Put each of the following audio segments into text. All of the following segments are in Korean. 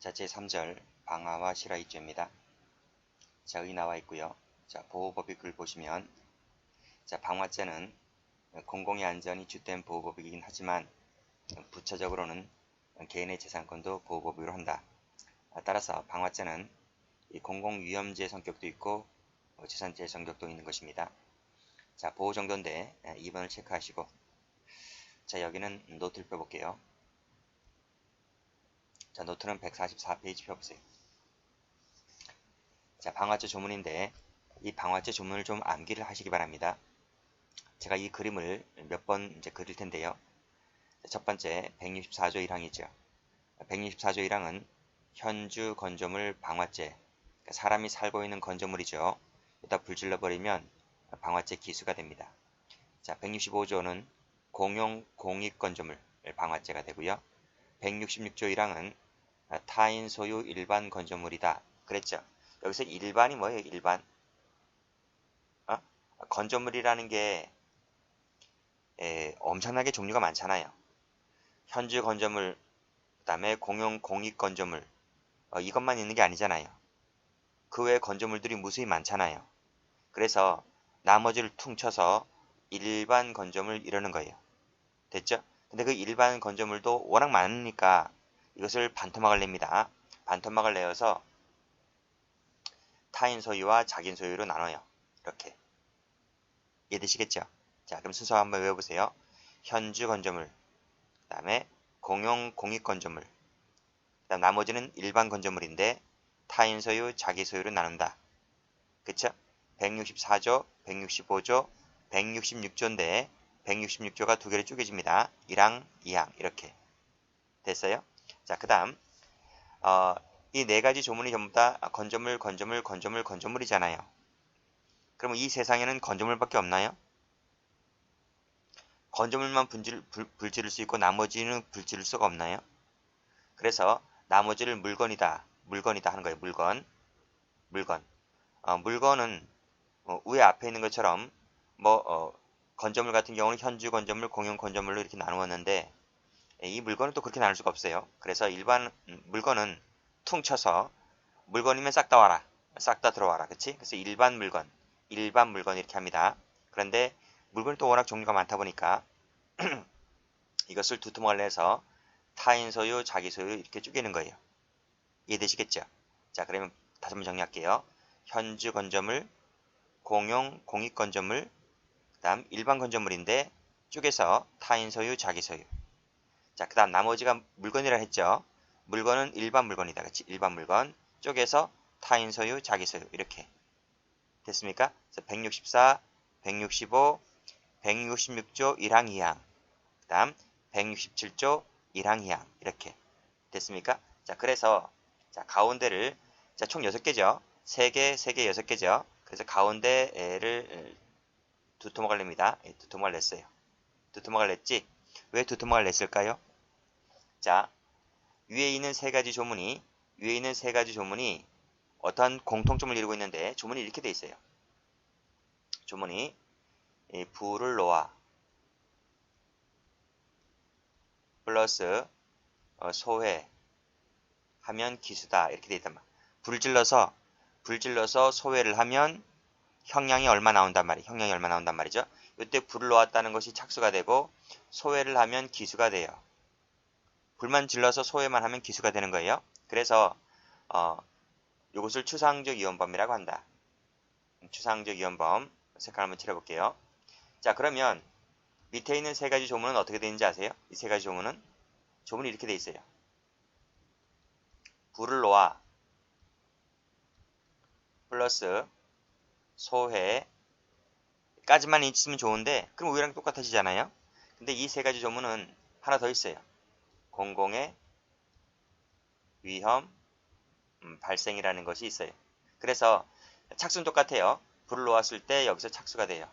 자, 제3절 방화와 실화이조입니다. 자, 여기 나와 있고요. 자, 보호법익을 보시면 자, 방화죄는 공공의 안전이 주된 보호법이긴 하지만 부차적으로는 개인의 재산권도 보호법으로 한다. 따라서 방화죄는 공공위험죄 성격도 있고 재산죄 성격도 있는 것입니다. 자, 보호 정도인데 2번을 체크하시고 자, 여기는 노트를 펴볼게요. 자, 노트는 144페이지 펴보세요. 자, 방화죄 조문인데 이 방화죄 조문을 좀 암기를 하시기 바랍니다. 제가 이 그림을 몇 번 이제 그릴 텐데요. 첫 번째 164조 1항이죠. 164조 1항은 현주 건조물 방화죄, 그러니까 사람이 살고 있는 건조물이죠. 여기다 불질러 버리면 방화죄 기수가 됩니다. 자, 165조는 공용 공익 건조물 방화죄가 되고요. 166조 1항은 타인 소유 일반 건조물이다. 그랬죠. 여기서 일반이 뭐예요? 일반. 건조물이라는 게 엄청나게 종류가 많잖아요. 현주 건조물, 그 다음에 공용 공익 건조물, 이것만 있는 게 아니잖아요. 그 외에 건조물들이 무수히 많잖아요. 그래서 나머지를 퉁쳐서 일반 건조물 이러는 거예요. 됐죠? 근데 그 일반 건조물도 워낙 많으니까 이것을 반토막을 냅니다. 반토막을 내어서 타인 소유와 자기 소유로 나눠요. 이렇게. 이해되시겠죠? 자, 그럼 순서 한번 외워보세요. 현주 건조물, 그 다음에 공용 공익 건조물, 그 다음 나머지는 일반 건조물인데 타인 소유, 자기 소유로 나눈다. 그쵸? 164조, 165조, 166조인데 166조가 두 개로 쪼개집니다. 1항, 2항 이렇게 됐어요? 자, 그 다음 이 네 가지 조문이 전부 다 건조물, 건조물, 건조물, 건조물이잖아요. 그러면 이 세상에는 건조물밖에 없나요? 건조물만 불지를 수 있고 나머지는 불지를 수가 없나요? 그래서 나머지를 물건이다 하는 거예요. 물건. 물건은 위에 앞에 있는 것처럼 건조물 같은 경우는 현주 건조물, 공용 건조물로 이렇게 나누었는데 이 물건은 또 그렇게 나눌 수가 없어요. 그래서 일반 물건은 퉁쳐서 물건이면 싹 다 와라, 싹 다 들어와라, 그치? 그래서 일반 물건 이렇게 합니다. 그런데 물건이 또 워낙 종류가 많다 보니까 이것을 두 토막을 내서 타인 소유, 자기 소유 이렇게 쪼개는 거예요. 이해되시겠죠? 자, 그러면 다시 한번 정리할게요. 현주 건조물, 공용 공익 건조물, 그 다음 일반 건조물인데 쪼개서 타인 소유, 자기 소유. 자, 그 다음 나머지가 물건이라 했죠. 물건은 일반 물건이다. 그치? 일반 물건 쪼개서 타인 소유, 자기 소유 이렇게 됐습니까? 그래서 164, 165, 166조 1항 2항, 그 다음 167조 1항 2항 이렇게 됐습니까? 자, 그래서 자, 가운데를 자, 총 6개죠. 3개, 3개, 6개죠. 그래서 가운데를 두 토막을 냅니다. 두 토막을 냈어요. 두 토막을 냈지? 왜 두 토막을 냈을까요? 자, 위에 있는 세 가지 조문이 어떤 공통점을 이루고 있는데 조문이 이렇게 돼 있어요. 조문이 불을 놓아 플러스 소회 하면 기수다 이렇게 돼 있단 말이에요. 불 질러서 소회를 하면 형량이 얼마 나온단 말이죠. 이때 불을 놓았다는 것이 착수가 되고 소회를 하면 기수가 돼요. 불만 질러서 소회만 하면 기수가 되는 거예요. 그래서 이것을 추상적 이원범이라고 한다. 추상적 이원범 색깔 한번 칠해볼게요. 자, 그러면 밑에 있는 세 가지 조문은 어떻게 되는지 아세요? 이 세 가지 조문이 이렇게 돼 있어요. 불을 놓아 플러스 소회까지만 있으면 좋은데 그럼 위랑 똑같아지잖아요. 근데 이 세 가지 조문은 하나 더 있어요. 공공의 위험 발생이라는 것이 있어요. 그래서 착수는 똑같아요. 불을 놓았을 때 여기서 착수가 돼요.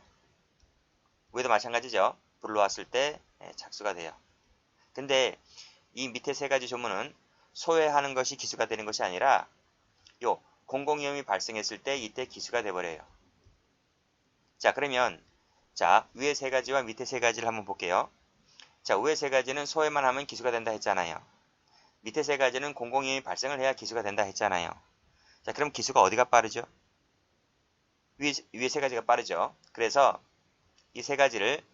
위에도 마찬가지죠. 불을 놓았을 때 착수가 돼요. 근데 이 밑에 세 가지 조문은 소외하는 것이 기수가 되는 것이 아니라 요 공공위험이 발생했을 때 이때 기수가 돼버려요. 자, 그러면 자, 위에 세 가지와 밑에 세 가지를 한번 볼게요. 자, 위에 세 가지는 소외만 하면 기수가 된다 했잖아요. 밑에 세 가지는 공공이음이 발생을 해야 기수가 된다 했잖아요. 자, 그럼 기수가 어디가 빠르죠? 위에 세 가지가 빠르죠. 그래서 이 세 가지를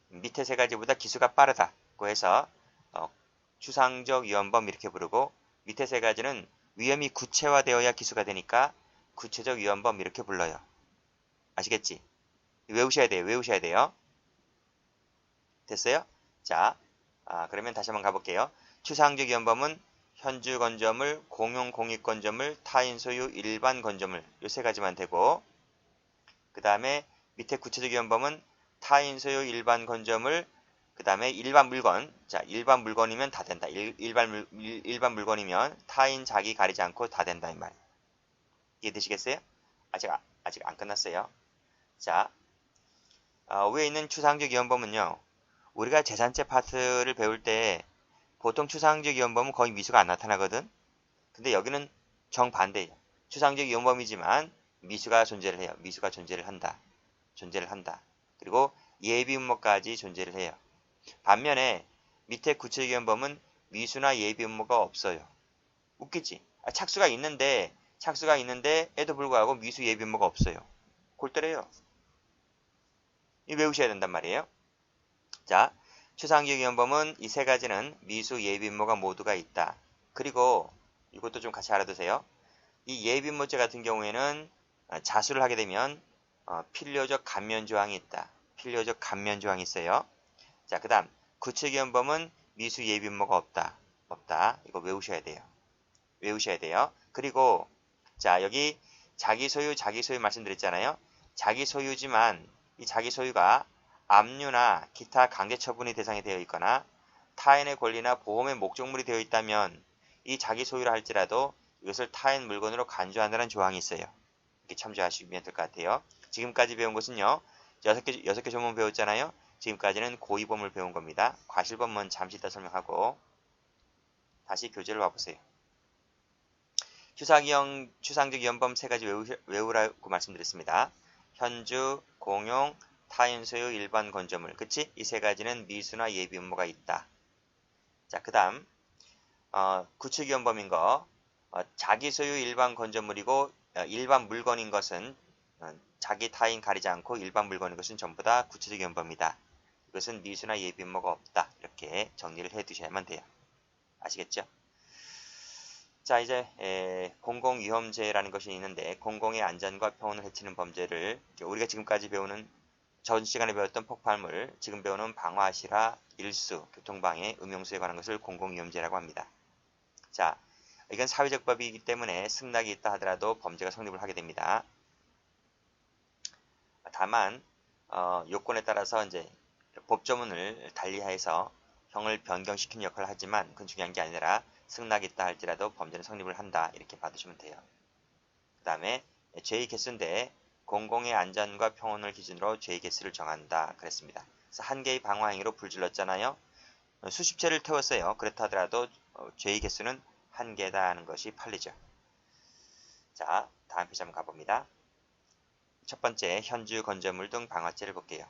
밑에 세 가지보다 기수가 빠르다고 해서 추상적 위험범 이렇게 부르고, 밑에 세 가지는 위험이 구체화되어야 기수가 되니까 구체적 위험범 이렇게 불러요. 아시겠지? 외우셔야 돼요. 외우셔야 돼요. 됐어요? 자, 그러면 다시 한번 가볼게요. 추상적 위험범은 현주 건조물, 공용 공익 건조물, 타인 소유, 일반 건조물 이 세 가지만 되고, 그 다음에 밑에 구체적 위험범은 타인 소유, 일반 건조물, 그 다음에 일반 물건. 자, 일반 물건이면 다 된다. 일반 물건이면 타인 자기 가리지 않고 다 된다 이 말. 이해되시겠어요? 아직 안 끝났어요. 자, 위에 있는 추상적 위험범은요, 우리가 재산제 파트를 배울 때 보통 추상적 위험범은 거의 미수가 안 나타나거든. 근데 여기는 정반대예요. 추상적 위험범이지만 미수가 존재를 해요. 미수가 존재를 한다. 그리고 예비음모까지 존재를 해요. 반면에 밑에 구체적 위험범은 미수나 예비음모가 없어요. 웃기지? 착수가 있는데 에도 불구하고 미수 예비음모가 없어요. 골 때려요. 이 외우셔야 된단 말이에요. 자, 추상적 위험범은 이 세 가지는 미수 예비음모가 모두가 있다. 그리고 이것도 좀 같이 알아두세요. 이 예비음모죄 같은 경우에는 자수를 하게 되면 필요적 감면 조항이 있다. 필요적 감면 조항이 있어요. 자, 그 다음 구체적 위험범은 미수 예비음모가 없다. 이거 외우셔야 돼요. 그리고 자, 여기 자기 소유 말씀드렸잖아요. 자기 소유지만 이 자기 소유가 압류나 기타 강제 처분이 대상이 되어 있거나 타인의 권리나 보험의 목적물이 되어 있다면 이 자기 소유라 할지라도 이것을 타인 물건으로 간주한다는 조항이 있어요. 이렇게 참조하시면 될 것 같아요. 지금까지 배운 것은요, 6개 조문 배웠잖아요. 지금까지는 고의범을 배운 겁니다. 과실범은 잠시 이따 설명하고 다시 교재를 와보세요. 추상적 위험범 세 가지 외우라고 말씀드렸습니다. 현주, 공용, 타인 소유, 일반 건조물. 그치? 이 세 가지는 미수나 예비 음모가 있다. 자, 그 다음 구축 위험범인 거, 자기 소유 일반 건조물이고 일반 물건인 것은 자기 타인 가리지 않고 일반 물건인 것은 전부 다 구체적 위험범이다. 이것은 미수나 예비 음모가 없다. 이렇게 정리를 해 두셔야만 돼요. 아시겠죠? 자, 이제 공공위험죄라는 것이 있는데, 공공의 안전과 평온을 해치는 범죄를 우리가 지금까지 배우는, 전 시간에 배웠던 폭발물, 지금 배우는 방화, 실화, 일수, 교통방해, 음용수에 관한 것을 공공위험죄라고 합니다. 자, 이건 사회적 법이기 때문에 승낙이 있다 하더라도 범죄가 성립을 하게 됩니다. 다만 요건에 따라서 이제 법조문을 달리해서 형을 변경시키는 역할을 하지만 그건 중요한 게 아니라 승낙이 있다 할지라도 범죄는 성립을 한다, 이렇게 봐두시면 돼요. 그 다음에 죄의 개수인데 공공의 안전과 평온을 기준으로 죄의 개수를 정한다 그랬습니다. 그래서 한 개의 방화 행위로 불 질렀잖아요. 수십 채를 태웠어요. 그렇다 하더라도 죄의 개수는 한 개다 하는 것이 판례죠. 자, 다음 페이지 한번 가봅니다. 첫 번째, 현주, 건조물 등 방화죄를 볼게요.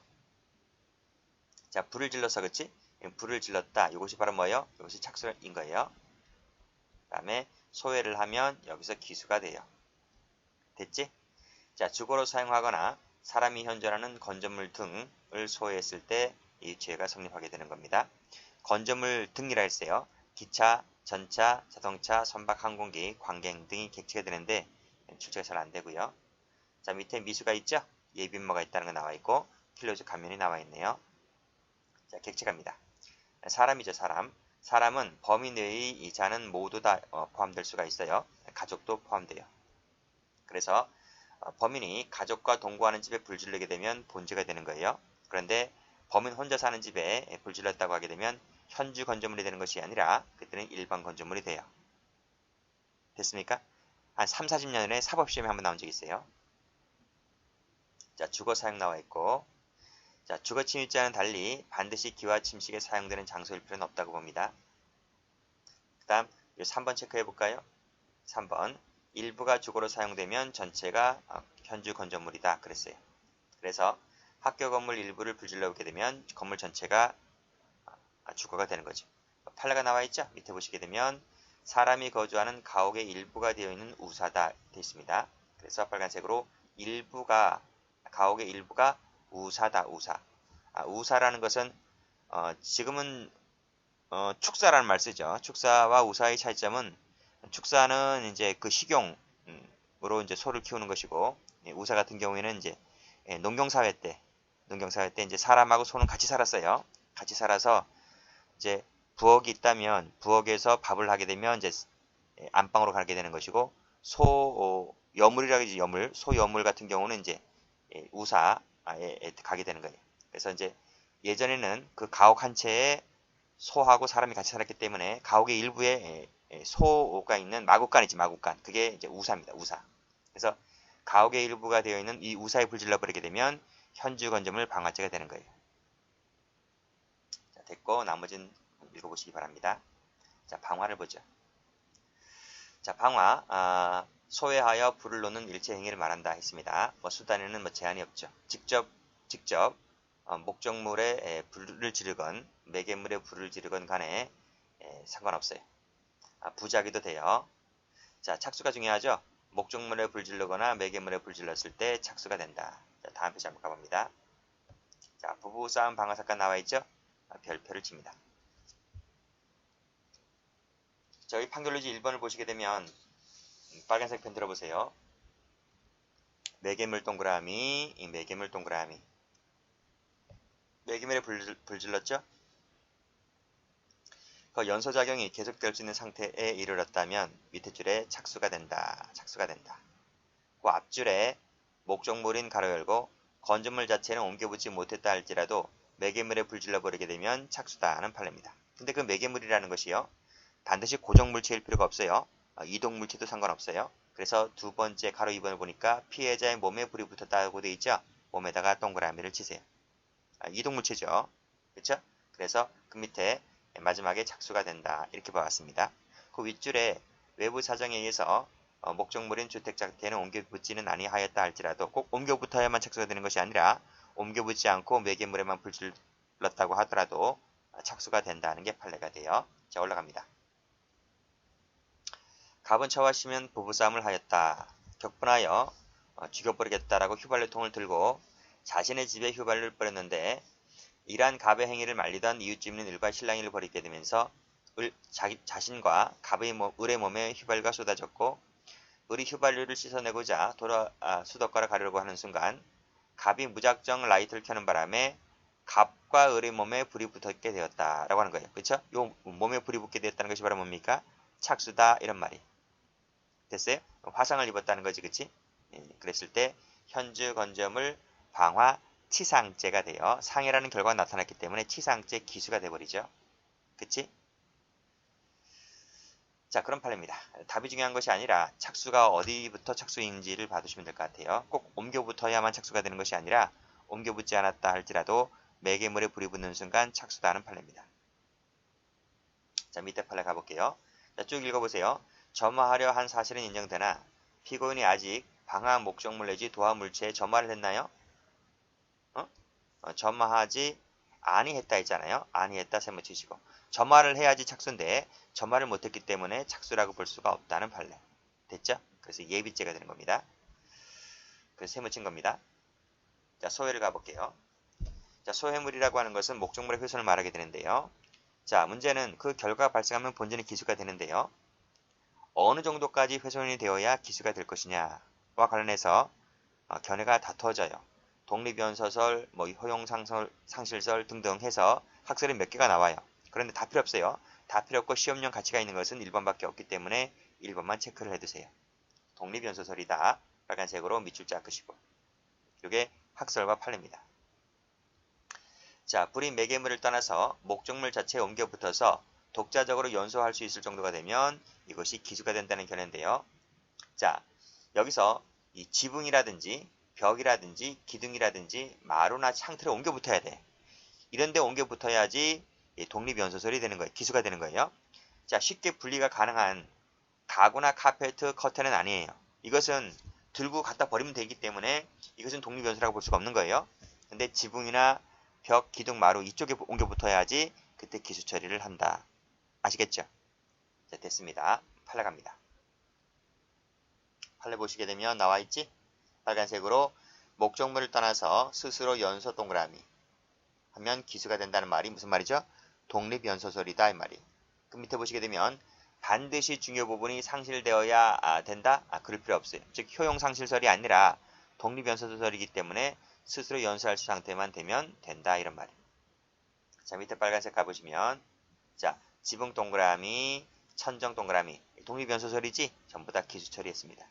자, 불을 질러서, 그치? 불을 질렀다. 이것이 바로 뭐예요? 이것이 착수인 거예요. 그 다음에 소외를 하면 여기서 기수가 돼요. 됐지? 자, 주거로 사용하거나 사람이 현존하는 건조물 등을 소외했을 때 이 죄가 성립하게 되는 겁니다. 건조물 등이라 했어요. 기차, 전차, 자동차, 선박, 항공기, 광경 등이 객체가 되는데 출제가 잘 안 되고요. 자, 밑에 미수가 있죠? 예비음모가 있다는 거 나와 있고 필요적 감면이 나와 있네요. 자, 객체가입니다. 사람이죠, 사람. 사람은 범위 내의 이자는 모두 다 포함될 수가 있어요. 가족도 포함돼요. 그래서 범인이 가족과 동거하는 집에 불 지르게 되면 본죄가 되는 거예요. 그런데 범인 혼자 사는 집에 불 질렀다고 하게 되면 현주 건조물이 되는 것이 아니라 그때는 일반 건조물이 돼요. 됐습니까? 한 3, 40년 전에 사법시험에 한번 나온 적이 있어요. 자, 주거 사용 나와 있고, 자, 주거 침입자와는 달리 반드시 기와 침식에 사용되는 장소일 필요는 없다고 봅니다. 그 다음 3번 체크해 볼까요? 3번, 일부가 주거로 사용되면 전체가 현주 건조물이다 그랬어요. 그래서 학교 건물 일부를 불질러 오게 되면 건물 전체가 주거가 되는 거죠. 판례가 나와 있죠? 밑에 보시게 되면 사람이 거주하는 가옥의 일부가 되어 있는 우사다 되어 있습니다. 그래서 빨간색으로 가옥의 일부가 우사다. 우사. 우사라는 것은 지금은 축사라는 말 쓰죠. 축사와 우사의 차이점은 축사는 이제 그 식용으로 이제 소를 키우는 것이고, 우사 같은 경우에는 이제 농경사회 때 이제 사람하고 소는 같이 살았어요. 같이 살아서 이제 부엌이 있다면 부엌에서 밥을 하게 되면 이제 안방으로 가게 되는 것이고, 여물이라고 하지. 소 여물 같은 경우는 이제 우사에 가게 되는 거예요. 그래서 이제 예전에는 그 가옥 한 채에 소하고 사람이 같이 살았기 때문에 가옥의 일부에 소가 있는 마구간이지. 마구간. 그게 이제 우사입니다. 우사. 그래서 가옥의 일부가 되어 있는 이 우사에 불질러 버리게 되면 현주건조물 방화죄가 되는 거예요. 자, 됐고 나머지는 읽어보시기 바랍니다. 자, 방화를 보죠. 자, 방화. 소외하여 불을 놓는 일체 행위를 말한다 했습니다. 수단에는 제한이 없죠. 직접 목적물에 불을 지르건 매개물에 불을 지르건 간에 상관없어요. 부작위도 돼요. 자, 착수가 중요하죠. 목적물에 불 지르거나 매개물에 불 질렀을 때 착수가 된다. 자, 다음 페이지 한번 가봅니다. 자, 부부싸움 방화 사건 나와 있죠. 별표를 칩니다. 저희 판결로지 1번을 보시게 되면 빨간색 펜 들어보세요. 매개물 동그라미, 매개물 동그라미. 매개물에 불 질렀죠? 그 연소작용이 계속될 수 있는 상태에 이르렀다면 밑에 줄에 착수가 된다. 착수가 된다. 그 앞줄에 목적물인 가로 열고 건조물 자체는 옮겨붙지 못했다 할지라도 매개물에 불 질러버리게 되면 착수다 하는 판례입니다. 근데 그 매개물이라는 것이요. 반드시 고정물체일 필요가 없어요. 이동물체도 상관없어요. 그래서 두 번째 가로 2번을 보니까 피해자의 몸에 불이 붙었다고 되어 있죠. 몸에다가 동그라미를 치세요. 이동물체죠. 그렇죠? 그래서 그 밑에 마지막에 착수가 된다. 이렇게 봐왔습니다. 그 윗줄에 외부 사정에 의해서 목적물인 주택 자체는 옮겨붙지는 아니하였다 할지라도 꼭 옮겨붙어야만 착수가 되는 것이 아니라 옮겨붙지 않고 매개물에만 불질렀다고 하더라도 착수가 된다는 게 판례가 돼요. 자, 올라갑니다. 갑은 처와 시면 부부싸움을 하였다. 격분하여 죽여버리겠다라고 휘발유통을 들고 자신의 집에 휘발유를 뿌렸는데 이러한 갑의 행위를 말리던 이웃집 있는 을과 실랑이를 벌이게 되면서 자신과 갑의 을의 몸에 휘발유가 쏟아졌고 을이 휘발유를 씻어내고자 수도가를 가려고 하는 순간 갑이 무작정 라이트를 켜는 바람에 갑과 을의 몸에 불이 붙게 되었다라고 하는 거예요. 그렇죠? 요 몸에 불이 붙게 되었다는 것이 바로 뭡니까? 착수다 이런 말이 됐어요? 화상을 입었다는 거지, 그치? 그랬을 때 현주 건조물 방화 치상죄가 돼요. 상해라는 결과가 나타났기 때문에 치상죄 기수가 돼버리죠. 그치? 자, 그런 판례입니다. 답이 중요한 것이 아니라 착수가 어디부터 착수인지를 봐두시면 될 것 같아요. 꼭 옮겨붙어야만 착수가 되는 것이 아니라 옮겨붙지 않았다 할지라도 매개물에 불이 붙는 순간 착수다 하는 판례입니다. 자, 밑에 판례 가볼게요. 자, 쭉 읽어보세요. 점화하려 한 사실은 인정되나 피고인이 아직 방화 목적물 내지 도화 물체에 점화를 했나요? 점화하지 아니했다 했잖아요. 아니했다 세모 치시고 점화를 해야지 착수인데 점화를 못했기 때문에 착수라고 볼 수가 없다는 판례. 됐죠? 그래서 예비죄가 되는 겁니다. 그래서 세모 친 겁니다. 자, 소회를 가볼게요. 자, 소회물이라고 하는 것은 목적물의 훼손을 말하게 되는데요. 자, 문제는 그 결과가 발생하면 본전이 기수가 되는데요. 어느 정도까지 훼손이 되어야 기수가 될 것이냐와 관련해서 견해가 다투어져요. 독립연서설, 효용상실설 등등 해서 학설이 몇 개가 나와요. 그런데 다 필요 없어요. 다 필요 없고 시험용 가치가 있는 것은 1번밖에 없기 때문에 1번만 체크를 해두세요. 독립연서설이다. 빨간색으로 밑줄 쫙 그시고. 이게 학설과 판례입니다. 자, 불이 매개물을 떠나서 목적물 자체에 옮겨 붙어서 독자적으로 연소할 수 있을 정도가 되면 이것이 기수가 된다는 견해인데요. 자, 여기서 이 지붕이라든지 벽이라든지 기둥이라든지 마루나 창틀에 옮겨 붙어야 돼. 이런데 옮겨 붙어야지 독립연소설이 되는 거예요. 기수가 되는 거예요. 자, 쉽게 분리가 가능한 가구나 카페트, 커튼은 아니에요. 이것은 들고 갖다 버리면 되기 때문에 이것은 독립연소라고 볼 수가 없는 거예요. 근데 지붕이나 벽, 기둥, 마루 이쪽에 옮겨 붙어야지 그때 기수 처리를 한다. 아시겠죠? 자, 됐습니다. 판례 갑니다. 판례 보시게 되면 나와 있지? 빨간색으로 목적물을 떠나서 스스로 연소 동그라미 하면 기수가 된다는 말이 무슨 말이죠? 독립연소설이다 이 말이. 그 밑에 보시게 되면 반드시 중요 부분이 상실되어야 된다? 그럴 필요 없어요. 즉 효용 상실설이 아니라 독립연소설이기 때문에 스스로 연소할 상태만 되면 된다 이런 말이에요. 자, 밑에 빨간색 가보시면 자, 지붕 동그라미, 천정 동그라미 독립연소설이지? 전부 다 기수 처리했습니다.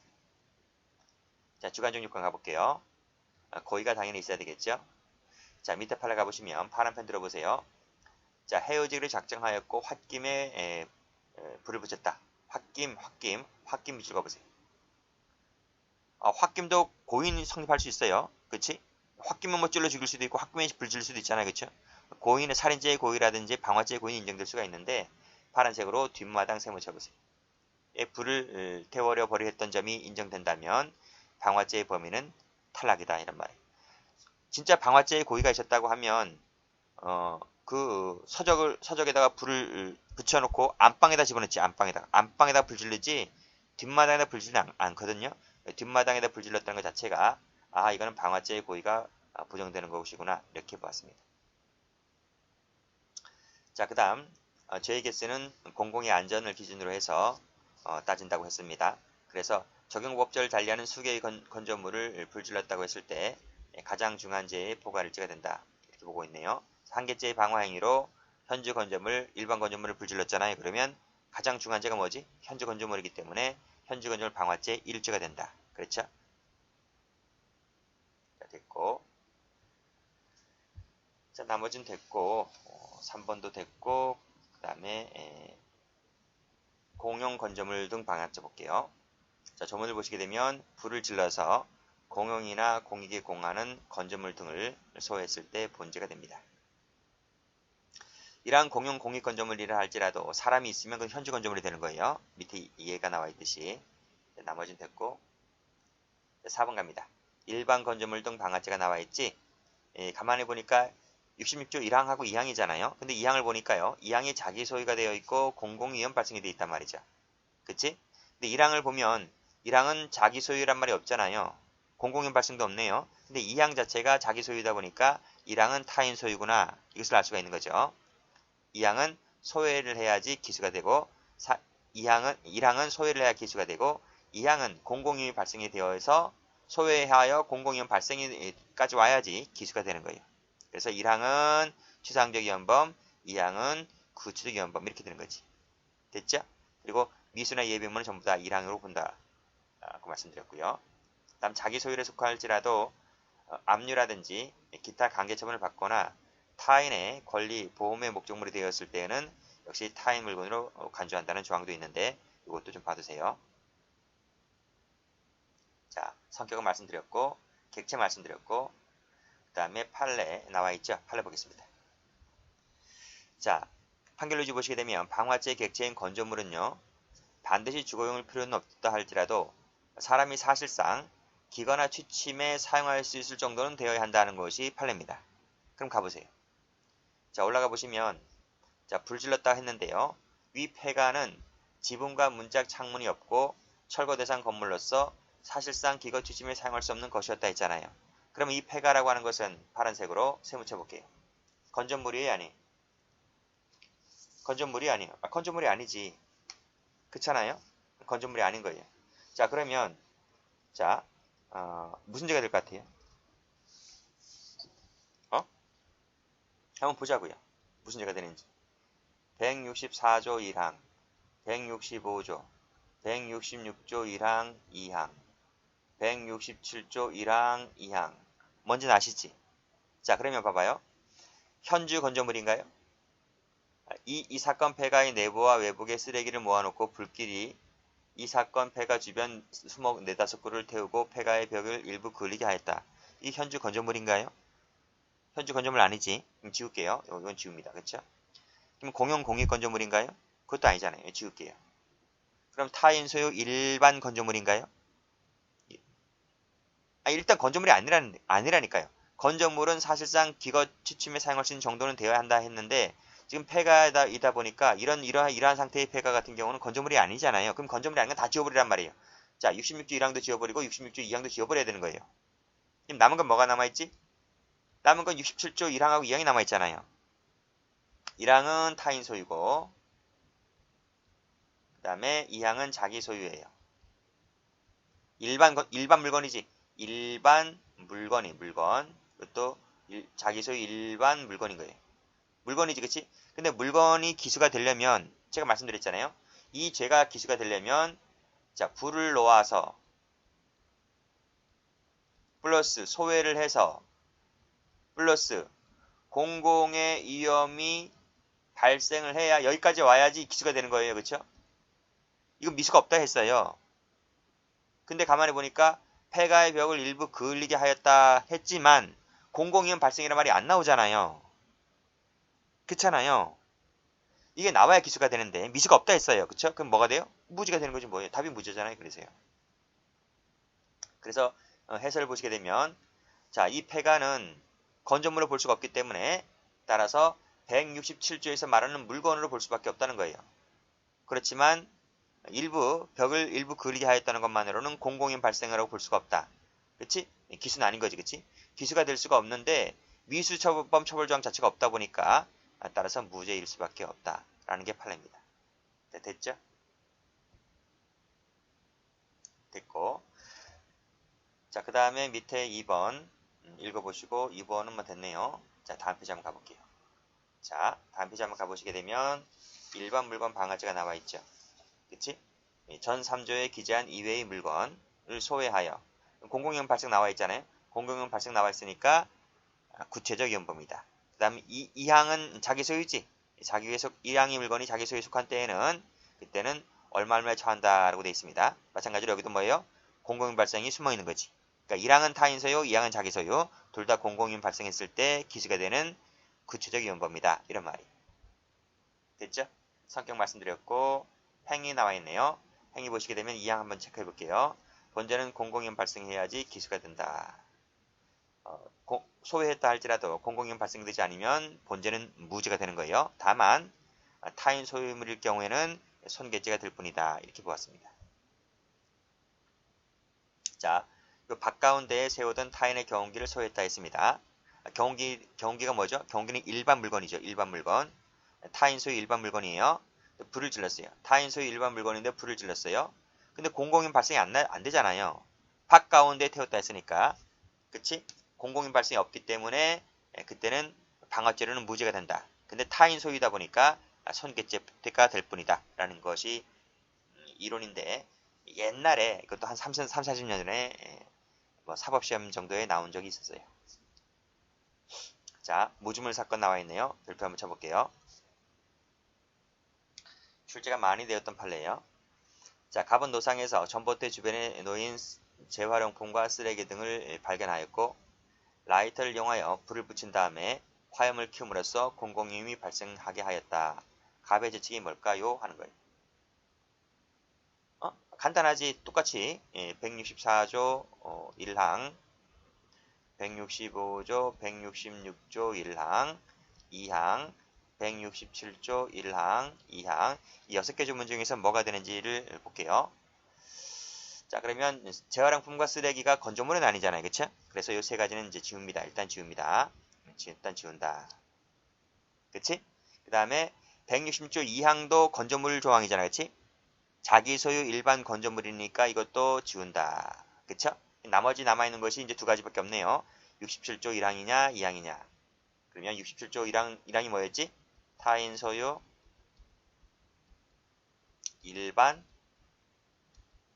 자, 주관적육관 가볼게요. 고의가 당연히 있어야 되겠죠? 자, 밑에 판례 가보시면 파란 펜 들어보세요. 자, 헤어지기를 작정하였고 홧김에 불을 붙였다. 홧김 밑줄 가보세요. 홧김도 고의는 성립할 수 있어요. 그치? 홧김은 뭐 찔러 죽일 수도 있고 홧김에 불 지를 수도 있잖아요. 그쵸? 고의는 살인죄의 고의라든지 방화죄의 고의는 인정될 수가 있는데 파란색으로 뒷마당 세모쳐보세요. 불을 태워려 버려 했던 점이 인정된다면 방화죄의 범위는 탈락이다 이란 말이에요. 진짜 방화죄의 고의가 있었다고 하면 그 서적에다가 불을 붙여놓고 안방에다 집어넣지. 안방에다 불 질르지 뒷마당에다 불 질르지 않거든요. 뒷마당에다 불 질렀다는 것 자체가 이거는 방화죄의 고의가 부정되는 것이구나 이렇게 보았습니다. 자, 그 다음 죄의 개수는 공공의 안전을 기준으로 해서 따진다고 했습니다. 그래서 적용법절을 달리하는 수개의 건조물을 불질렀다고 했을 때 가장 중한 죄의 포괄일지가 된다. 이렇게 보고 있네요. 한 개째의 방화행위로 현주 건조물, 일반 건조물을 불질렀잖아요. 그러면 가장 중한 죄가 뭐지? 현주 건조물이기 때문에 현주 건조물 방화죄 1주가 된다. 그렇죠? 자, 됐고. 자, 나머지는 됐고, 3번도 됐고, 그 다음에 공용 건조물 등 방화죄 볼게요. 자, 조문을 보시게 되면 불을 질러서 공용이나 공익에 공하는 건조물 등을 소화했을 때 본죄가 됩니다. 이러한 공용 공익 건조물이라 할지라도 사람이 있으면 그건 현주 건조물이 되는 거예요. 밑에 이해가 나와 있듯이. 나머지는 됐고 4번 갑니다. 일반 건조물 등 방화죄가 나와 있지. 가만히 보니까 66조 1항하고 2항이잖아요. 근데 2항을 보니까요. 2항이 자기 소유가 되어 있고 공공위험 발생이 되어 있단 말이죠. 그치? 근데 1항을 보면 1항은 자기 소유란 말이 없잖아요. 공공위험 발생도 없네요. 근데 2항 자체가 자기 소유다 보니까 1항은 타인 소유구나. 이것을 알 수가 있는 거죠. 2항은 소외를 해야지 기수가 되고 1항은 소외를 해야 기수가 되고 2항은 공공위험이 발생이 되어서 소외하여 공공위험 발생까지 와야지 기수가 되는 거예요. 그래서 1항은 추상적 위헌범, 2항은 구체적 위헌범 이렇게 되는 거지. 됐죠? 그리고 미수나 예비문은 전부 다 1항으로 본다. 그 말씀드렸고요. 다음 자기 소유에 속할지라도 압류라든지 기타 강제 처분을 받거나 타인의 권리, 보험의 목적물이 되었을 때에는 역시 타인 물건으로 간주한다는 조항도 있는데 이것도 좀 봐두세요. 자, 성격은 말씀드렸고 객체 말씀드렸고 그 다음에 판례 나와 있죠. 판례 보겠습니다. 자, 판결루지 보시게 되면 방화죄 객체인 건조물은요. 반드시 주거용일 필요는 없다 할지라도 사람이 사실상 기거나 취침에 사용할 수 있을 정도는 되어야 한다는 것이 판례입니다. 그럼 가보세요. 자, 올라가 보시면 자, 불 질렀다 했는데요. 위 폐가는 지붕과 문짝 창문이 없고 철거 대상 건물로서 사실상 기거 취침에 사용할 수 없는 것이었다 했잖아요. 그럼 이 폐가라고 하는 것은 파란색으로 세무쳐 볼게요. 건조물이에요, 아니? 건조물이 아니에요. 건조물이 아니지. 그렇잖아요? 건조물이 아닌 거예요. 자, 그러면 자, 무슨 죄가 될 것 같아요? 한번 보자고요. 무슨 죄가 되는지. 164조 1항, 165조, 166조 1항 2항, 167조 1항 2항. 뭔지는 아시지? 자, 그러면 봐봐요. 현주 건조물인가요? 이 사건 폐가의 내부와 외부의 쓰레기를 모아놓고 불길이 이 사건 폐가 주변 수목 4-5그루를 태우고 폐가의 벽을 일부 그을리게 하였다. 이 현주 건조물인가요? 현주 건조물 아니지. 그럼 지울게요. 이건 지웁니다. 그렇죠? 그럼 공용 공익 건조물인가요? 그것도 아니잖아요. 지울게요. 그럼 타인 소유 일반 건조물인가요? 일단 건조물이 아니라니까요. 건조물은 사실상 기거 취침에 사용할 수 있는 정도는 되어야 한다 했는데 지금 폐가이다 보니까 이러한 상태의 폐가 같은 경우는 건조물이 아니잖아요. 그럼 건조물이 아닌 건 다 지워버리란 말이에요. 자, 66조 1항도 지워버리고 66조 2항도 지워버려야 되는 거예요. 지금 남은 건 뭐가 남아있지? 남은 건 67조 1항하고 2항이 남아있잖아요. 1항은 타인 소유고 그 다음에 2항은 자기 소유예요. 일반 물건이지. 일반 물건. 이것도 자기 소유 일반 물건인 거예요. 물건이지, 그치? 근데 물건이 기수가 되려면 제가 말씀드렸잖아요. 이 죄가 기수가 되려면 자, 불을 놓아서 플러스 소외를 해서 플러스 공공의 위험이 발생을 해야 여기까지 와야지 기수가 되는 거예요. 그쵸? 이거 미수가 없다 했어요. 근데 가만히 보니까 폐가의 벽을 일부 그을리게 하였다 했지만 공공위험 발생이란 말이 안 나오잖아요. 그렇잖아요. 이게 나와야 기수가 되는데 미수가 없다 했어요. 그쵸? 그럼 뭐가 돼요? 무지가 되는 거지 뭐예요. 답이 무지잖아요. 그래서요. 그래서 해설을 보시게 되면 자, 이 폐가는 건조물로 볼 수가 없기 때문에 따라서 167조에서 말하는 물건으로 볼 수밖에 없다는 거예요. 그렇지만 벽을 일부 그리게 하였다는 것만으로는 공공위험 발생이라고 볼 수가 없다. 그치? 기수는 아닌 거지. 그치? 기수가 될 수가 없는데 미수처벌법 처벌조항 자체가 없다 보니까 따라서 무죄일 수밖에 없다라는 게 판례입니다. 네, 됐죠? 됐고 자, 그 다음에 밑에 2번 읽어보시고 2번은 뭐 됐네요. 자, 다음 페이지 한번 가볼게요. 자, 다음 페이지 한번 가보시게 되면 일반 물건 방아죄가 나와 있죠. 그치? 전 3조에 기재한 이외의 물건을 소외하여 공공위험 발생 나와 있잖아요. 공공위험 발생 나와 있으니까 구체적 위험범위다. 그 다음에 2항은 자기 소유지. 2항의 물건이 자기 소유에 속한 때에는 그때는 얼마에 처한다라고 되어 있습니다. 마찬가지로 여기도 뭐예요? 공공위험 발생이 숨어 있는 거지. 그러니까 1항은 타인 소유, 2항은 자기 소유. 둘 다 공공위험 발생했을 때 기수가 되는 구체적 위험범위다. 이런 말이. 됐죠? 성격 말씀드렸고 행위 나와 있네요. 행위 보시게 되면 2항 한번 체크해 볼게요. 본죄는 공공위험 발생해야지 기수가 된다. 소외했다 할지라도 공공위험 발생되지 않으면 본죄는 무죄가 되는 거예요. 다만 타인 소유물일 경우에는 손괴죄가 될 뿐이다. 이렇게 보았습니다. 자, 밭가운데에 세우던 타인의 경운기를 소외했다 했습니다. 경운기가 뭐죠? 경운기는 일반 물건이죠. 일반 물건. 타인 소유 일반 물건이에요. 불을 질렀어요. 타인 소유 일반 물건인데 불을 질렀어요. 근데 공공위험 발생이 안 되잖아요. 밭 가운데 태웠다 했으니까. 그치? 공공위험 발생이 없기 때문에 그때는 방화죄로는 무죄가 된다. 근데 타인 소유다 보니까 손괴죄가 될 뿐이다. 라는 것이 이론인데 옛날에 이것도 한 30, 40년 전에 뭐 사법시험 정도에 나온 적이 있었어요. 자, 무주물 사건 나와 있네요. 별표 한번 쳐볼게요. 출제가 많이 되었던 판례예요. 자, 갑은 노상에서 전봇대 주변에 놓인 재활용품과 쓰레기 등을 발견하였고 라이터를 이용하여 불을 붙인 다음에 화염을 키움으로써 공공위험이 발생하게 하였다. 갑의 죄책이 뭘까요? 하는 거예요. 간단하지. 똑같이 164조 1항 165조 166조 1항 2항 167조 1항 2항 이 6개 조문 중에서 뭐가 되는지를 볼게요. 자, 그러면 재활용품과 쓰레기가 건조물은 아니잖아요. 그쵸? 그래서 이 3가지는 이제 지웁니다. 일단 지웁니다. 일단 지운다. 그치? 그 다음에 166조 2항도 건조물 조항이잖아요. 그치? 자기 소유 일반 건조물이니까 이것도 지운다. 그쵸? 나머지 남아있는 것이 이제 2가지밖에 없네요. 67조 1항이냐 2항이냐. 그러면 67조 1항이 뭐였지? 타인 소유 일반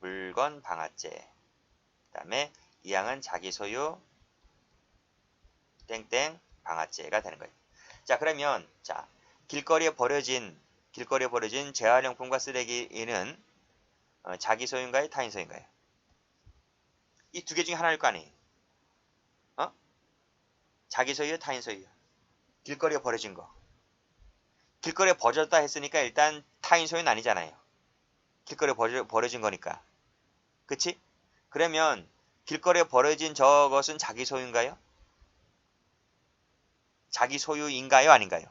물건 방아죄. 그 다음에 2항은 자기 소유 땡땡 방아죄가 되는 거예요. 자, 그러면 자, 길거리에 버려진 재활용품과 쓰레기는 자기 소유인가요? 타인 소유인가요? 이 2개 중에 하나일 거 아니에요. 자기 소유, 타인 소유. 길거리에 버려진 거. 길거리에 버려졌다 했으니까 일단 타인 소유는 아니잖아요. 길거리에 버려진 거니까. 그치? 그러면 길거리에 버려진 저것은 자기 소유인가요? 자기 소유인가요? 아닌가요?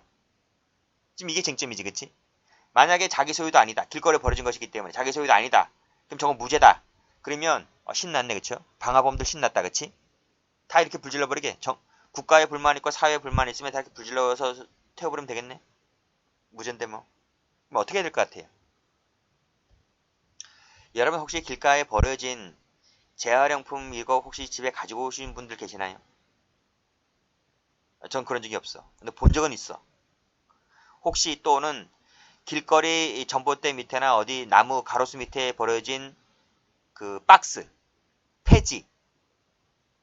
지금 이게 쟁점이지, 그치? 만약에 자기 소유도 아니다. 길거리에 버려진 것이기 때문에 자기 소유도 아니다. 그럼 저건 무죄다. 그러면 신났네, 그쵸? 방화범들 신났다, 그치? 다 이렇게 불질러버리게. 국가에 불만 있고 사회에 불만 있으면 다 이렇게 불질러서 태워버리면 되겠네. 무죄인데 뭐. 그럼 어떻게 해야 될 것 같아요? 여러분 혹시 길가에 버려진 재활용품 이거 혹시 집에 가지고 오신 분들 계시나요? 전 그런 적이 없어. 근데 본 적은 있어. 혹시 또는 길거리 전봇대 밑에나 어디 나무 가로수 밑에 버려진 그 박스, 폐지,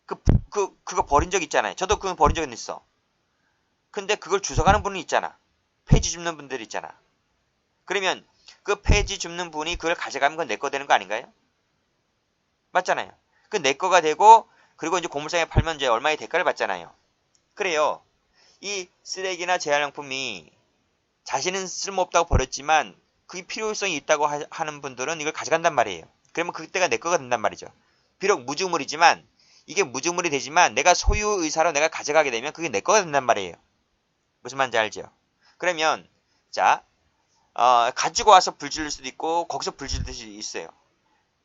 그거 버린 적 있잖아요. 저도 그거 버린 적은 있어. 근데 그걸 주워가는 분은 있잖아. 폐지 줍는 분들 있잖아. 그러면 그 폐지 줍는 분이 그걸 가져가면 그건 내 거 되는 거 아닌가요? 맞잖아요. 그 내 거가 되고 그리고 이제 고물상에 팔면 이제 얼마의 대가를 받잖아요. 그래요. 이 쓰레기나 재활용품이 자신은 쓸모없다고 버렸지만 그게 필요성이 있다고 하는 분들은 이걸 가져간단 말이에요. 그러면 그때가 내 거가 된단 말이죠. 비록 무주물이지만 이게 무주물이 되지만 내가 소유의사로 내가 가져가게 되면 그게 내 거가 된단 말이에요. 무슨 말인지 알죠? 그러면 자 가지고 와서 불 지를 수도 있고 거기서 불 지를 수도 있어요.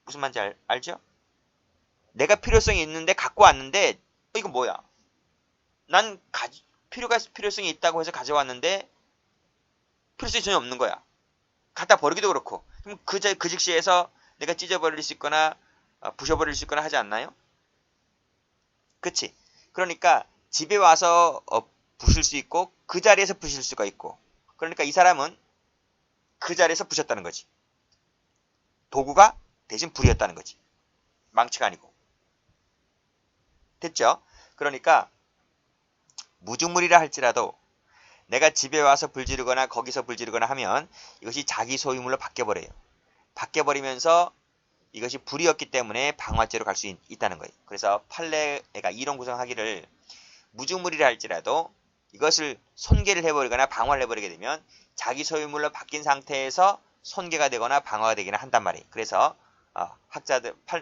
무슨 말인지 알죠? 내가 필요성이 있는데 갖고 왔는데 이거 뭐야? 난 필요성이 있다고 해서 가져왔는데 필요성이 전혀 없는 거야. 갖다 버리기도 그렇고. 그럼 그 즉시에서 내가 찢어버릴 수 있거나 부셔버릴 수 있거나 하지 않나요? 그치? 그러니까 집에 와서 부실 수 있고 그 자리에서 부실 수가 있고. 그러니까 이 사람은 그 자리에서 부셨다는 거지. 도구가 대신 불이었다는 거지. 망치가 아니고. 됐죠? 그러니까 무주물이라 할지라도 내가 집에 와서 불 지르거나 거기서 불 지르거나 하면 이것이 자기 소유물로 바뀌어버려요. 바뀌어버리면서 이것이 불이었기 때문에 방화죄로 갈 수 있다는 거예요. 그래서 판례가 이론 구성하기를 무주물이라 할지라도 이것을 손괴를 해버리거나 방화를 해버리게 되면 자기 소유물로 바뀐 상태에서 손괴가 되거나 방화가 되기는 한단 말이에요. 그래서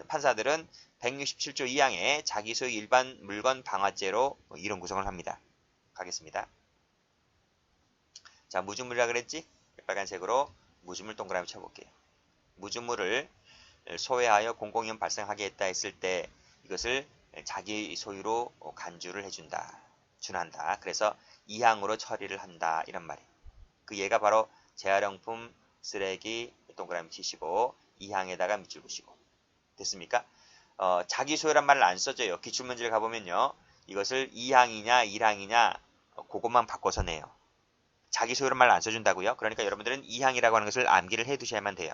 판사들은 167조 2항에 자기 소유 일반 물건 방화죄로 이론 구성을 합니다. 가겠습니다. 자, 무주물이라 그랬지? 빨간색으로 무주물 동그라미 쳐볼게요. 무주물을 소외하여 공공위험 발생하게 했다 했을 때 이것을 자기 소유로 간주를 해준다. 준한다. 그래서 2항으로 처리를 한다. 이런 말이에요. 그 예가 바로 재활용품, 쓰레기, 동그라미 치시고 2항에다가 밑줄 그시고. 됐습니까? 자기 소유란 말을 안 써줘요. 기출문제를 가보면요. 이것을 2항이냐 1항이냐 그것만 바꿔서 내요. 자기 소유란 말을 안 써준다고요. 그러니까 여러분들은 2항이라고 하는 것을 암기를 해두셔야만 돼요.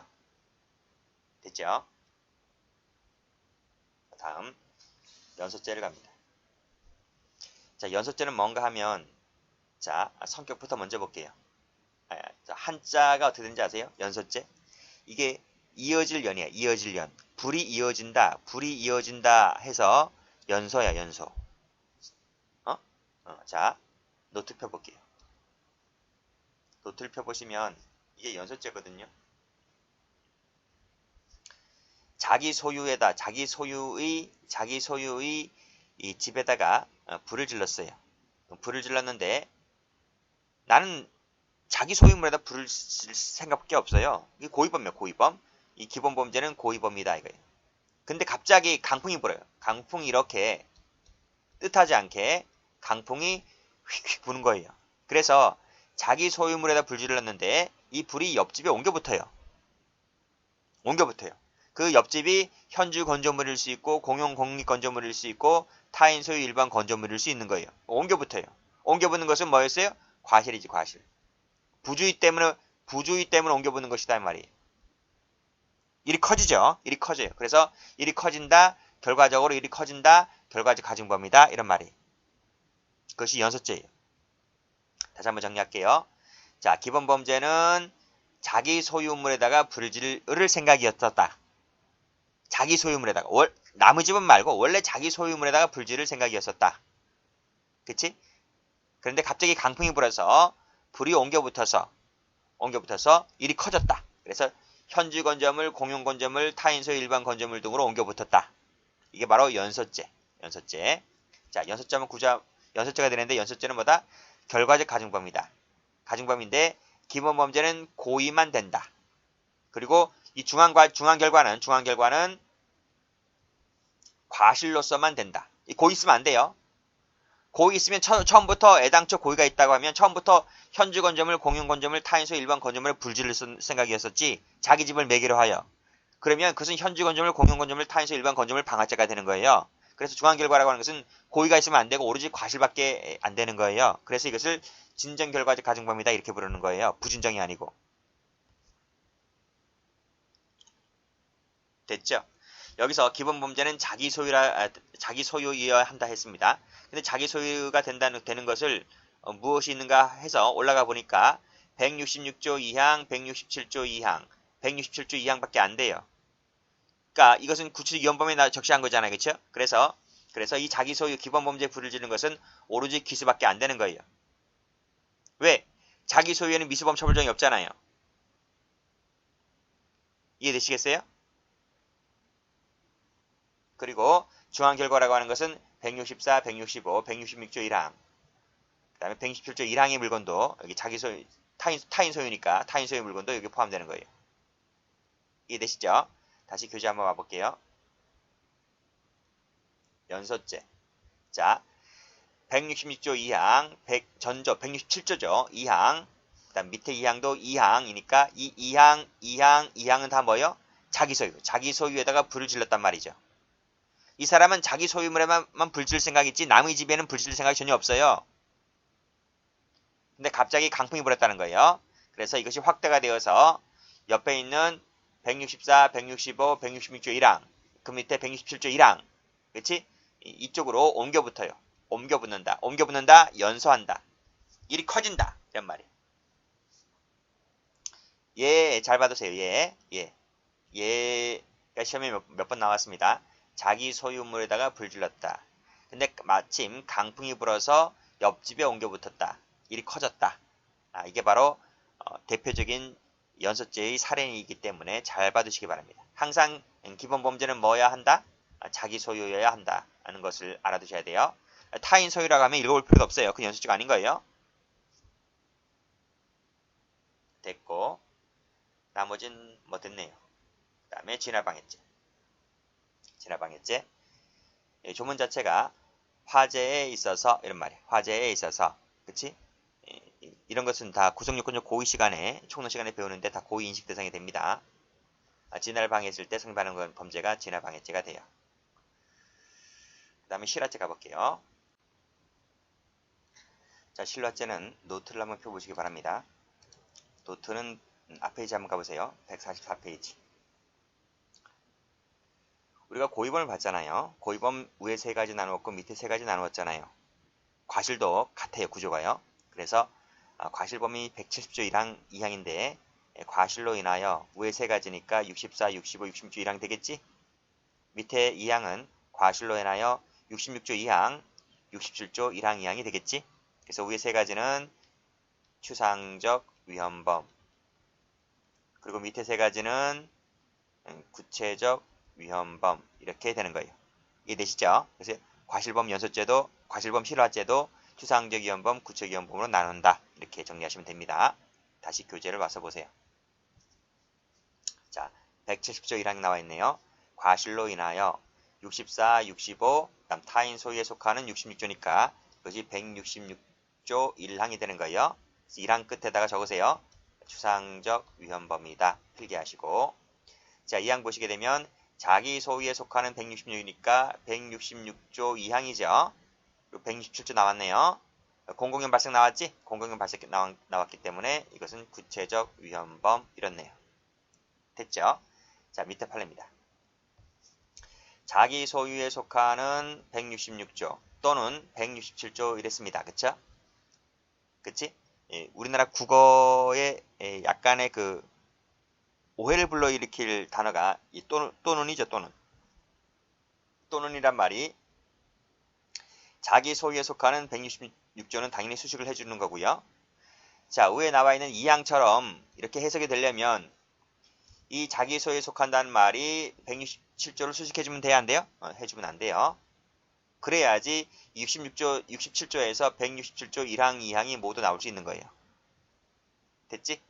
됐죠? 다음 연소죄를 갑니다. 자, 연소죄는 뭔가 하면 자, 성격부터 먼저 볼게요. 한자가 어떻게 되는지 아세요? 연소죄. 이게 이어질 연이야. 이어질 연. 불이 이어진다. 불이 이어진다 해서 연소야. 연소. 자, 노트 펴볼게요. 노트를 펴보시면 이게 연소죄거든요. 자기 소유에다 자기 소유의 이 집에다가 불을 질렀어요. 불을 질렀는데 나는 자기 소유물에다 불을 쓸 생각밖에 없어요. 이게 고의범이에요. 고의범. 이 기본 범죄는 고의범이다 이거예요. 근데 갑자기 강풍이 불어요. 강풍이 이렇게 뜻하지 않게 강풍이 휙휙 부는 거예요. 그래서 자기 소유물에다 불 질렀는데 이 불이 옆집에 옮겨 붙어요. 옮겨 붙어요. 그 옆집이 현주 건조물일 수 있고 공용 공립 건조물일 수 있고 타인 소유 일반 건조물일 수 있는 거예요. 옮겨 붙어요. 옮겨 붙는 것은 뭐였어요? 과실이지 과실. 부주의 때문에 옮겨 붙는 것이다 이 말이에요. 일이 커지죠. 일이 커져요. 그래서 일이 커진다. 결과적으로 일이 커진다. 결과적 가중범이다. 이런 말이에요. 그것이 연소죄예요. 다시 한번 정리할게요. 자, 기본 범죄는 자기 소유물에다가 불을 지를 생각이었었다. 자기 소유물에다가 남의 집은 말고 원래 자기 소유물에다가 불 지를 생각이었었다. 그치? 그런데 갑자기 강풍이 불어서 불이 옮겨 붙어서 일이 커졌다. 그래서 현주 건조물, 공용 건조물, 타인 소유 일반 건조물 등으로 옮겨 붙었다. 이게 바로 연소죄. 자, 연소죄가 되는데 연소죄는 뭐다? 결과적 가중범이다. 가중범위인데 기본 범죄는 고의만 된다. 그리고 이 중한 결과는 과실로서만 된다. 이 고의 있으면 안 돼요. 고의 있으면 처음부터 애당초 고의가 있다고 하면 처음부터 현주 건조물, 공용 건조물, 타인소 일반 건조물에 불지를 쓸 생각이었었지 자기 집을 매기로 하여. 그러면 그것은 현주 건조물, 공용 건조물, 타인소 일반 건조물 방화죄가 되는 거예요. 그래서 중한 결과라고 하는 것은 고의가 있으면 안 되고 오로지 과실밖에 안 되는 거예요. 그래서 이것을 진정결과적 가중범위다 이렇게 부르는 거예요. 부진정이 아니고. 됐죠? 여기서 기본 범죄는 자기 소유이어야 한다 했습니다. 근데 자기 소유가 되는 것을 무엇이 있는가 해서 올라가 보니까 166조 2항, 167조 2항, 167조 2항밖에 안 돼요. 그러니까 이것은 구치위헌범에 적시한 거잖아요. 그렇죠? 그래서 이 자기 소유 기본 범죄에 불을 지르는 것은 오로지 기수밖에 안 되는 거예요. 왜? 자기 소유에는 미수범 처벌정이 없잖아요. 이해되시겠어요? 그리고 중한 결과라고 하는 것은 164, 165, 166조 1항, 그 다음에 167조 1항의 물건도 여기 자기 소유, 타인 소유니까 타인 소유 물건도 여기 포함되는 거예요. 이해되시죠? 다시 교재 한번 와볼게요. 연소죄. 자, 166조 2항, 전조 167조죠. 2항, 그 다음 밑에 2항도 2항이니까 이 2항은 다 뭐예요? 자기 소유에다가 불을 질렀단 말이죠. 이 사람은 자기 소유물에만 불질 생각이 있지 남의 집에는 불질 생각이 전혀 없어요. 근데 갑자기 강풍이 불었다는 거예요. 그래서 이것이 확대가 되어서 옆에 있는 164, 165, 166조 1항, 그 밑에 167조 1항, 그렇지? 이쪽으로 옮겨 붙어요. 옮겨 붙는다, 연소한다. 일이 커진다. 이런 말이에요. 예, 잘 받으세요. 얘가 시험에 몇 번 나왔습니다. 자기 소유물에다가 불 질렀다. 근데 마침 강풍이 불어서 옆집에 옮겨 붙었다. 일이 커졌다. 이게 바로 대표적인 연소죄의 사례이기 때문에 잘 받으시기 바랍니다. 항상 기본 범죄는 뭐여야 한다? 자기 소유여야 한다. 하는 것을 알아두셔야 돼요. 타인 소유라고 하면 읽어볼 필요도 없어요. 그 연소죄가 아닌 거예요. 됐고 나머지는 뭐 됐네요. 그 다음에 진화방해죄. 조문 자체가 화재에 있어서 이런 말이에요. 화재에 있어서 그치? 이런 것은 다 구성요건적 고의 시간에 총론 시간에 배우는데 다 고의 인식 대상이 됩니다. 진화를 방해했을 때 성립하는 범죄가 진화방해죄가 돼요. 그 다음에 실화죄 가볼게요. 자, 실화죄는 노트를 한번 펴보시기 바랍니다. 노트는 앞 페이지 한번 가보세요. 144페이지. 우리가 고의범을 봤잖아요. 고의범 위에 세 가지 나누었고 밑에 세 가지 나누었잖아요. 과실도 같아요. 구조가요. 그래서 과실범위 170조 1항 2항인데 과실로 인하여 위에 세 가지니까 64, 65, 66조 1항 되겠지? 밑에 2항은 과실로 인하여 66조 2항, 67조 1항 2항이 되겠지? 그래서 위에 세 가지는 추상적 위헌범, 그리고 밑에 세 가지는 구체적 위헌범 이렇게 되는 거예요. 이해되시죠? 그래서 과실범 연소죄도 과실범 실화죄도 추상적 위헌범, 구체적 위헌범으로 나눈다. 이렇게 정리하시면 됩니다. 다시 교재를 와서 보세요. 자, 170조 1항 나와 있네요. 과실로 인하여 64, 65, 그다음 타인 소유에 속하는 66조니까 그것이 166조 1항이 되는 거예요. 1항 끝에다가 적으세요. 추상적 위헌범이다. 필기하시고 자, 2항 보시게 되면 자기 소유에 속하는 166이니까 166조 2항이죠. 그리고 167조 나왔네요. 공공연 발생 나왔지? 공공연 발생 나왔기 때문에 이것은 구체적 위헌범 이렇네요. 됐죠? 자, 밑에 판례입니다. 자기 소유에 속하는 166조 또는 167조 이랬습니다. 그쵸? 그치? 우리나라 국어에 약간의 그 오해를 불러일으킬 단어가 이 또는이죠. 또는이란 말이 자기 소유에 속하는 166조는 당연히 수식을 해주는 거고요. 자, 위에 나와 있는 2항처럼 이렇게 해석이 되려면 이 자기 소유에 속한다는 말이 167조를 수식해주면 돼야 안 돼요? 해주면 안 돼요. 그래야지 67조에서 167조 1항, 2항이 모두 나올 수 있는 거예요. 됐지?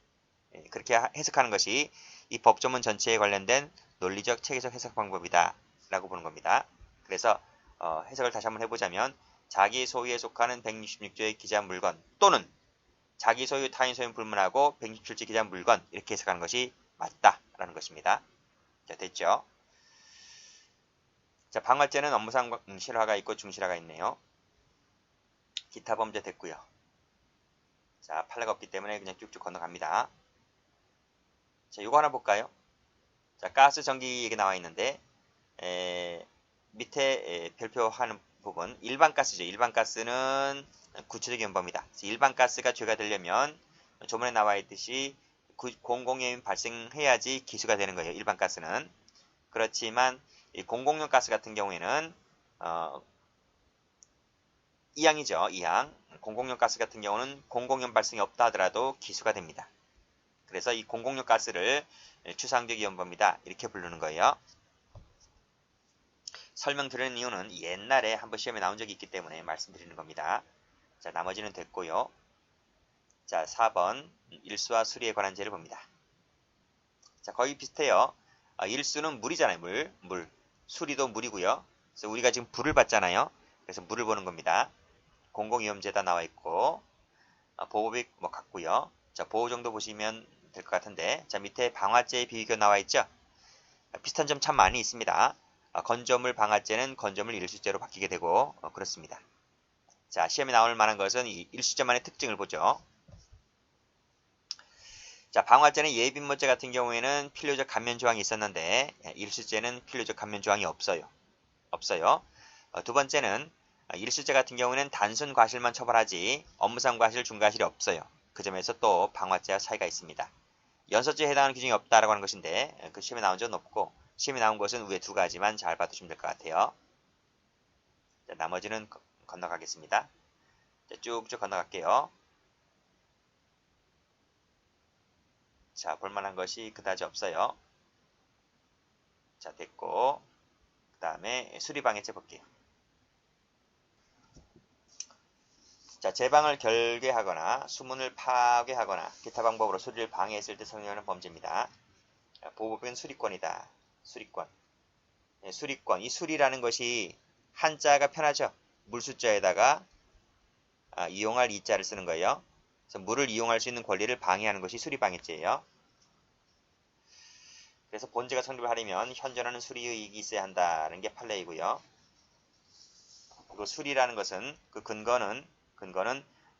예, 그렇게 해석하는 것이 이 법조문 전체에 관련된 논리적 체계적 해석 방법이다 라고 보는 겁니다. 그래서 해석을 다시 한번 해보자면 자기 소유에 속하는 166조의 기재한 물건 또는 자기 소유 타인 소유는 불문하고 167조 기재한 물건 이렇게 해석하는 것이 맞다라는 것입니다. 자, 됐죠? 자, 방화죄는 업무상 실화가 있고 중실화가 있네요. 기타 범죄 됐고요. 자, 판례가 없기 때문에 그냥 쭉쭉 건너갑니다. 자, 이거 하나 볼까요? 자, 가스, 전기 얘기 나와 있는데 밑에 별표하는 부분 일반 가스죠. 일반 가스는 구체적인 범위다. 일반 가스가 죄가 되려면 조문에 나와 있듯이 공공요인 발생해야지 기수가 되는 거예요. 일반 가스는. 그렇지만 이 공공용 가스 같은 경우에는 이항이죠. 이항. 공공용 가스 같은 경우는 공공용 발생이 없다 하더라도 기수가 됩니다. 그래서 이 공공용 가스를 추상적 위험범위다 이렇게 부르는 거예요. 설명드리는 이유는 옛날에 한번 시험에 나온 적이 있기 때문에 말씀드리는 겁니다. 자, 나머지는 됐고요. 자, 4번 일수와 수리에 관한 죄를 봅니다. 자, 거의 비슷해요. 일수는 물이잖아요. 물. 수리도 물이고요. 그래서 우리가 지금 불을 봤잖아요. 그래서 물을 보는 겁니다. 공공위험죄다 나와 있고 보호법이 뭐 같고요. 자, 보호 정도 보시면 될 것 같은데 자, 밑에 방화죄의 비교 나와 있죠. 비슷한 점 참 많이 있습니다. 건조물 방화죄는 건조물 일수죄로 바뀌게 되고 그렇습니다. 자, 시험에 나올 만한 것은 이 일수죄만의 특징을 보죠. 자, 방화죄는 예비인모죄 같은 경우에는 필요적 감면 조항이 있었는데 일수죄는 필요적 감면 조항이 없어요. 두 번째는 일수죄 같은 경우에는 단순 과실만 처벌하지 업무상 과실, 중과실이 없어요. 그 점에서 또 방화죄와 차이가 있습니다. 연소죄에 해당하는 규정이 없다라고 하는 것인데 그 시험에 나온 적은 없고 시험에 나온 것은 위에 두 가지만 잘 봐두시면 될 것 같아요. 자, 나머지는 건너가겠습니다. 자, 쭉쭉 건너갈게요. 자, 볼만한 것이 그다지 없어요. 자, 됐고 그 다음에 수리방해죄 볼게요. 자, 제 방을 결계하거나 수문을 파괴하거나 기타 방법으로 수리를 방해했을 때 성립하는 범죄입니다. 보호법은 수리권이다. 수리권. 네, 수리권. 이 수리라는 것이 한자가 편하죠. 물수자에다가 이용할 이자를 쓰는 거예요. 그래서 물을 이용할 수 있는 권리를 방해하는 것이 수리방해죄예요. 그래서 본죄가 성립을 하려면 현존하는 수리의익이 있어야 한다는 게 판례이고요. 그 수리라는 것은 그 근거는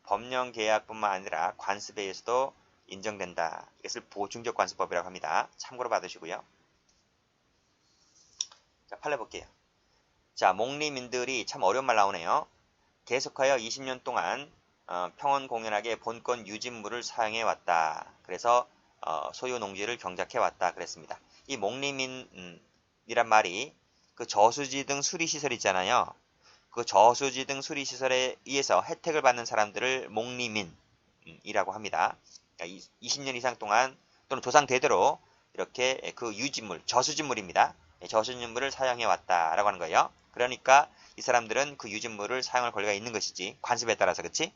법령 계약뿐만 아니라 관습에 의해서도 인정된다. 이것을 보충적 관습법이라고 합니다. 참고로 받으시고요. 자, 판례 볼게요. 자, 목리민들이 참 어려운 말 나오네요. 계속하여 20년 동안 평온공연하게 본권 유진물을 사용해 왔다. 그래서 소유 농지를 경작해 왔다 그랬습니다. 이 목리민이란 말이 그 저수지 등 수리시설 있잖아요. 그 저수지 등 수리시설에 의해서 혜택을 받는 사람들을 목리민이라고 합니다. 그러니까 20년 이상 동안 또는 조상대대로 이렇게 그 유지물, 저수지물입니다. 저수지물을 사용해 왔다라고 하는 거예요. 그러니까 이 사람들은 그 유지물을 사용할 권리가 있는 것이지. 관습에 따라서, 그치?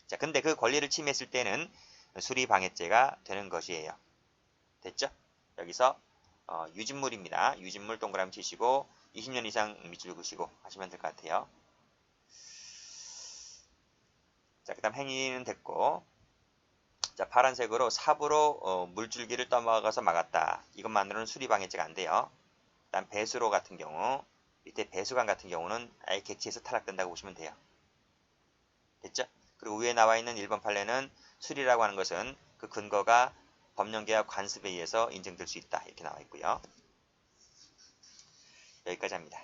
자, 근데 그 권리를 침해했을 때는 수리방해죄가 되는 것이에요. 됐죠? 여기서 유진물입니다. 유진물 동그라미 치시고 20년 이상 밑줄 그시고 하시면 될 것 같아요. 자, 그 다음 행위는 됐고, 자, 파란색으로 삽으로 물줄기를 떠먹어서 막았다. 이것만으로는 수리방해죄가 안 돼요. 그 다음 배수로 같은 경우, 밑에 배수관 같은 경우는 아예 객지에서 탈락된다고 보시면 돼요. 됐죠? 그리고 위에 나와 있는 1번 판례는 수리라고 하는 것은 그 근거가 법령계약 관습에 의해서 인정될 수 있다. 이렇게 나와 있고요. 여기까지 합니다.